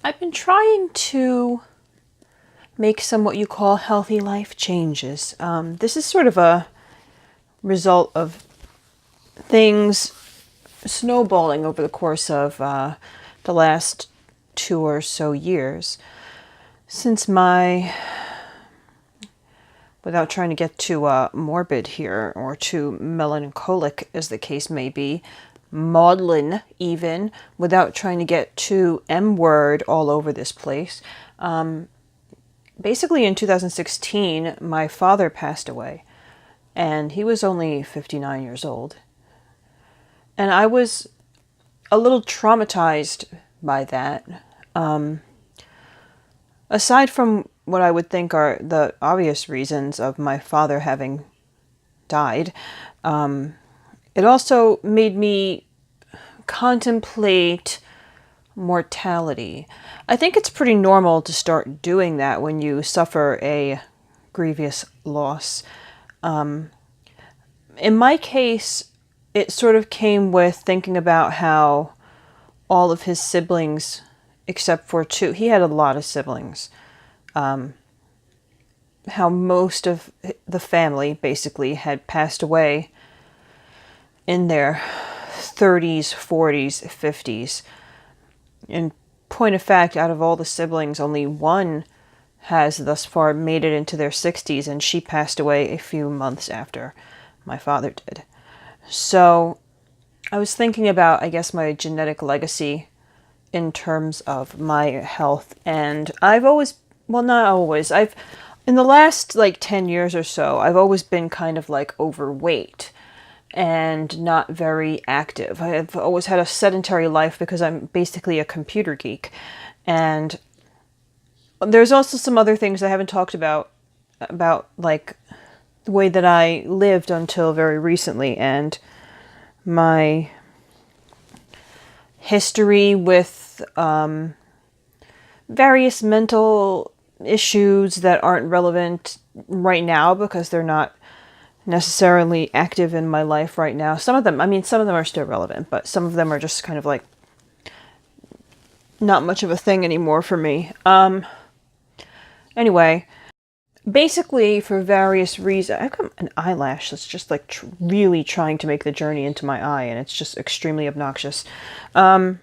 I've been trying to make some what you call healthy life changes. This is sort of a result of things snowballing over the course of the last 2 or so years. Since without trying to get too morbid here or too melancholic as the case may be, maudlin even, without trying to get too M-word all over this place. Basically in 2016, my father passed away, and he was only 59 years old. And I was a little traumatized by that. Aside from what I would think are the obvious reasons of my father having died, it also made me contemplate mortality. I think it's pretty normal to start doing that when you suffer a grievous loss. In my case, it sort of came with thinking about how all of his siblings, except for two, he had a lot of siblings, how most of the family basically had passed away in their 30s, 40s, 50s. In point of fact, out of all the siblings, only one has thus far made it into their 60s, and she passed away a few months after my father did. So I was thinking about, I guess, my genetic legacy in terms of my health. And I've always, well, not always, in the last 10 years or so, I've always been kind of overweight and not very active. I've always had a sedentary life because I'm basically a computer geek. And there's also some other things I haven't talked about the way that I lived until very recently, and my history with various mental issues that aren't relevant right now because they're not necessarily active in my life right now. Some of them are still relevant, but some of them are just kind of not much of a thing anymore for me. Anyway, basically for various reasons, I've got an eyelash that's just really trying to make the journey into my eye, and it's just extremely obnoxious. Made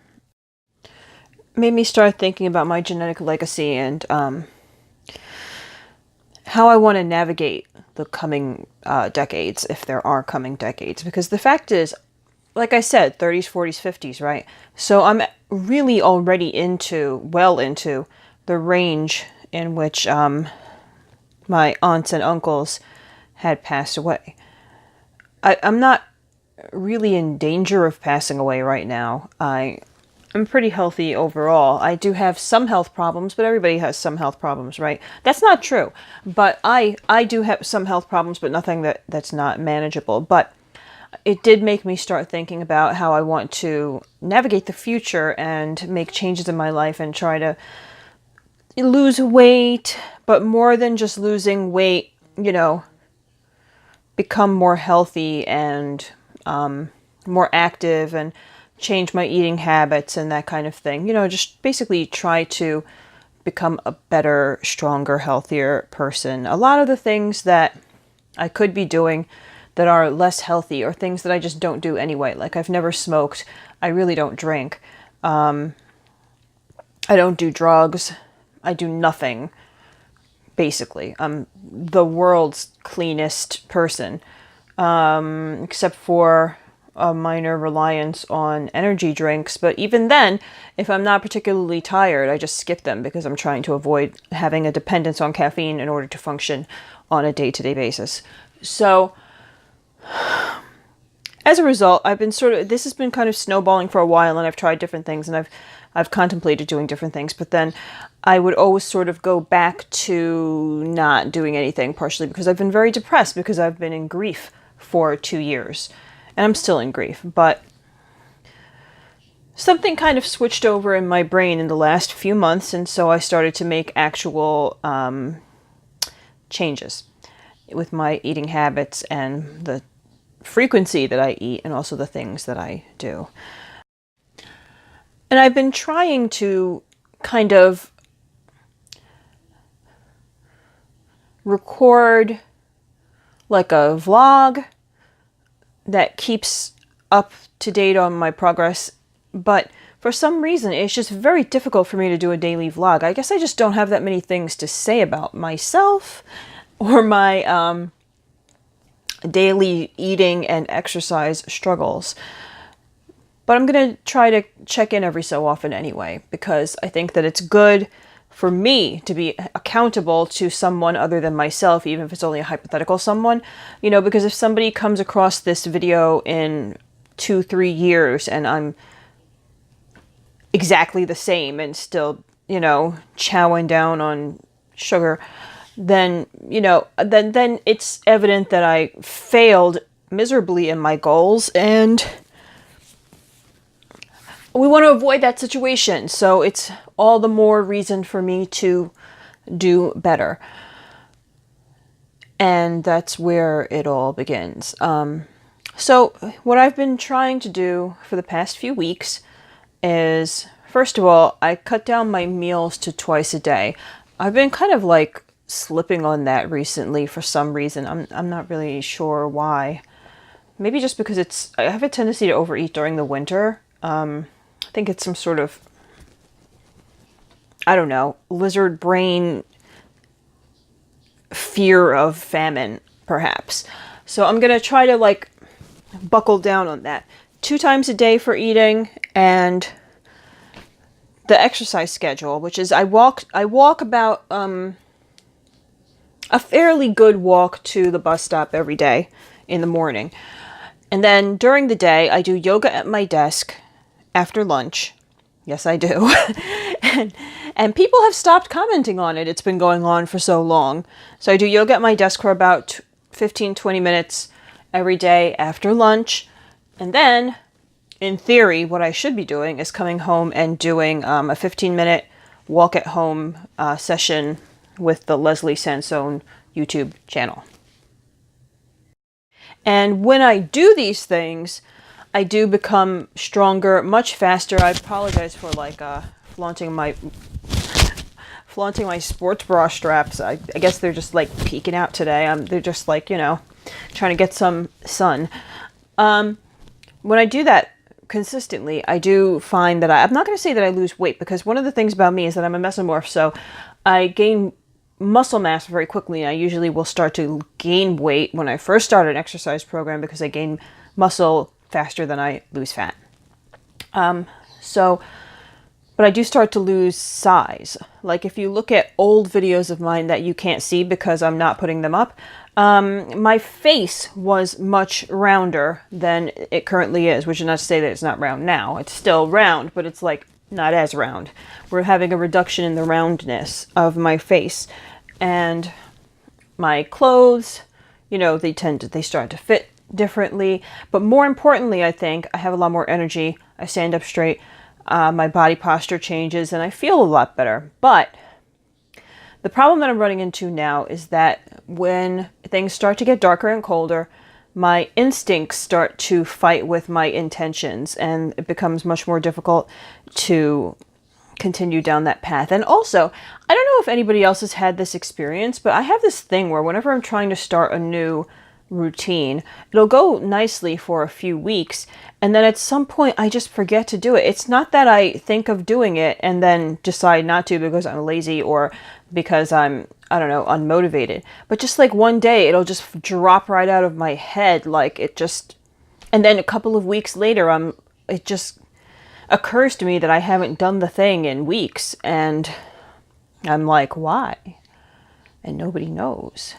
me start thinking about my genetic legacy and how I want to navigate the coming decades, if there are coming decades. Because the fact is, like I said, 30s, 40s, 50s, right? So I'm really already well into the range in which my aunts and uncles had passed away. I'm not really in danger of passing away right now. I'm pretty healthy overall. I do have some health problems, but everybody has some health problems, right? That's not true. But I do have some health problems, but nothing that's not manageable. But it did make me start thinking about how I want to navigate the future and make changes in my life and try to lose weight, but more than just losing weight, become more healthy and more active and change my eating habits and that kind of thing. Just basically try to become a better, stronger, healthier person. A lot of the things that I could be doing that are less healthy or things that I just don't do anyway. Like I've never smoked. I really don't drink. I don't do drugs. I do nothing, basically. I'm the world's cleanest person, except for a minor reliance on energy drinks. But even then, if I'm not particularly tired, I just skip them because I'm trying to avoid having a dependence on caffeine in order to function on a day-to-day basis. So as a result, this has been kind of snowballing for a while, and I've tried different things, and I've contemplated doing different things, but then I would always sort of go back to not doing anything, partially because I've been very depressed because I've been in grief for 2 years. And I'm still in grief, but something kind of switched over in my brain in the last few months, and so I started to make actual changes with my eating habits and the frequency that I eat and also the things that I do. And I've been trying to kind of record like a vlog that keeps up to date on my progress, but for some reason it's just very difficult for me to do a daily vlog. I guess I just don't have that many things to say about myself or my daily eating and exercise struggles. But I'm going to try to check in every so often anyway, because I think that it's good for me to be accountable to someone other than myself, even if it's only a hypothetical someone, you know, because if somebody comes across this video in 2-3 years and I'm exactly the same and still, you know, chowing down on sugar, then, you know, then it's evident that I failed miserably in my goals, and we want to avoid that situation. So it's all the more reason for me to do better. And that's where it all begins. So what I've been trying to do for the past few weeks is, first of all, I cut down my meals to twice a day. I've been kind of like slipping on that recently for some reason. I'm not really sure why. Maybe just because I have a tendency to overeat during the winter. I think it's some sort of, I don't know, lizard brain fear of famine, perhaps. So I'm going to try to like buckle down on that. 2 times a day for eating, and the exercise schedule, which is I walk about a fairly good walk to the bus stop every day in the morning. And then during the day, I do yoga at my desk after lunch. Yes, I do. and people have stopped commenting on it. It's been going on for so long. So I do yoga at my desk for about 15-20 minutes every day after lunch. And then, in theory, what I should be doing is coming home and doing a 15-minute walk at home session with the Leslie Sansone YouTube channel. And when I do these things, I do become stronger much faster. I apologize for like flaunting my sports bra straps. I guess they're just like peeking out today. They're just like, you know, trying to get some sun. When I do that consistently, I do find that I'm not going to say that I lose weight, because one of the things about me is that I'm a mesomorph, so I gain muscle mass very quickly. I usually will start to gain weight when I first start an exercise program, because I gain muscle faster than I lose fat. But I do start to lose size. Like if you look at old videos of mine that you can't see because I'm not putting them up, my face was much rounder than it currently is, which is not to say that it's not round now. It's still round, but it's like not as round. We're having a reduction in the roundness of my face. And my clothes, you know, they start to fit differently. But more importantly, I think I have a lot more energy. I stand up straight. My body posture changes and I feel a lot better. But the problem that I'm running into now is that when things start to get darker and colder, my instincts start to fight with my intentions, and it becomes much more difficult to continue down that path. And also, I don't know if anybody else has had this experience, but I have this thing where whenever I'm trying to start a new routine, it'll go nicely for a few weeks, and then at some point I just forget to do it. It's not that I think of doing it and then decide not to because I'm lazy or because I'm, I don't know, unmotivated, but just like one day it'll just drop right out of my head, like it just, and then a couple of weeks later it just occurs to me that I haven't done the thing in weeks, and I'm like, why? And nobody knows.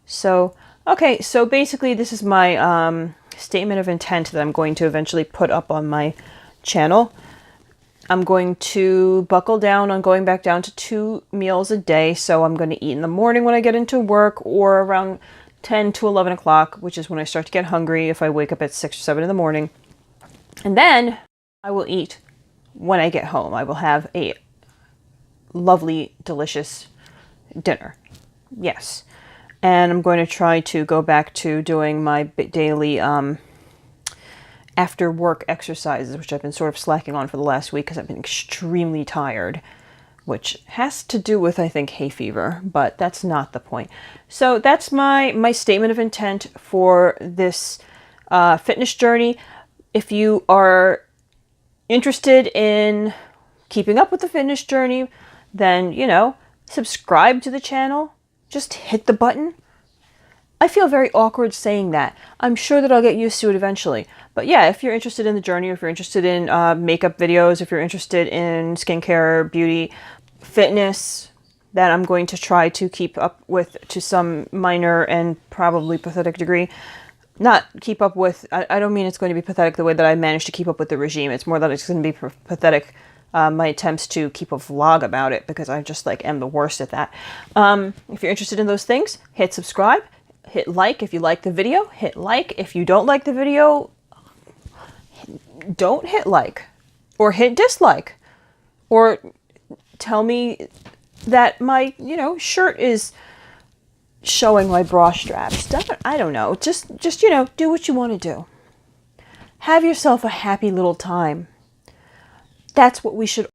So okay, so basically this is my statement of intent that I'm going to eventually put up on my channel. I'm going to buckle down on going back down to 2 meals a day. So I'm going to eat in the morning when I get into work, or around 10 to 11 o'clock, which is when I start to get hungry if I wake up at 6 or 7 in the morning. And then I will eat when I get home. I will have a lovely, delicious dinner. Yes. And I'm going to try to go back to doing my daily after work exercises, which I've been sort of slacking on for the last week because I've been extremely tired, which has to do with, I think, hay fever, but that's not the point. So that's my statement of intent for this fitness journey. If you are interested in keeping up with the fitness journey, then, you know, subscribe to the channel. Just hit the button. I feel very awkward saying that. I'm sure that I'll get used to it eventually. But yeah, if you're interested in the journey, or if you're interested in makeup videos, if you're interested in skincare, beauty, fitness, that I'm going to try to keep up with to some minor and probably pathetic degree. Not keep up with, I don't mean it's going to be pathetic the way that I managed to keep up with the regime. It's more that it's going to be pathetic, my attempts to keep a vlog about it, because I just like am the worst at that. If you're interested in those things, hit subscribe. Hit like if you like the video. Hit like if you don't like the video. Don't hit like. Or hit dislike. Or tell me that my, you know, shirt is showing my bra straps. I don't know. Just, you know, do what you want to do. Have yourself a happy little time. That's what we should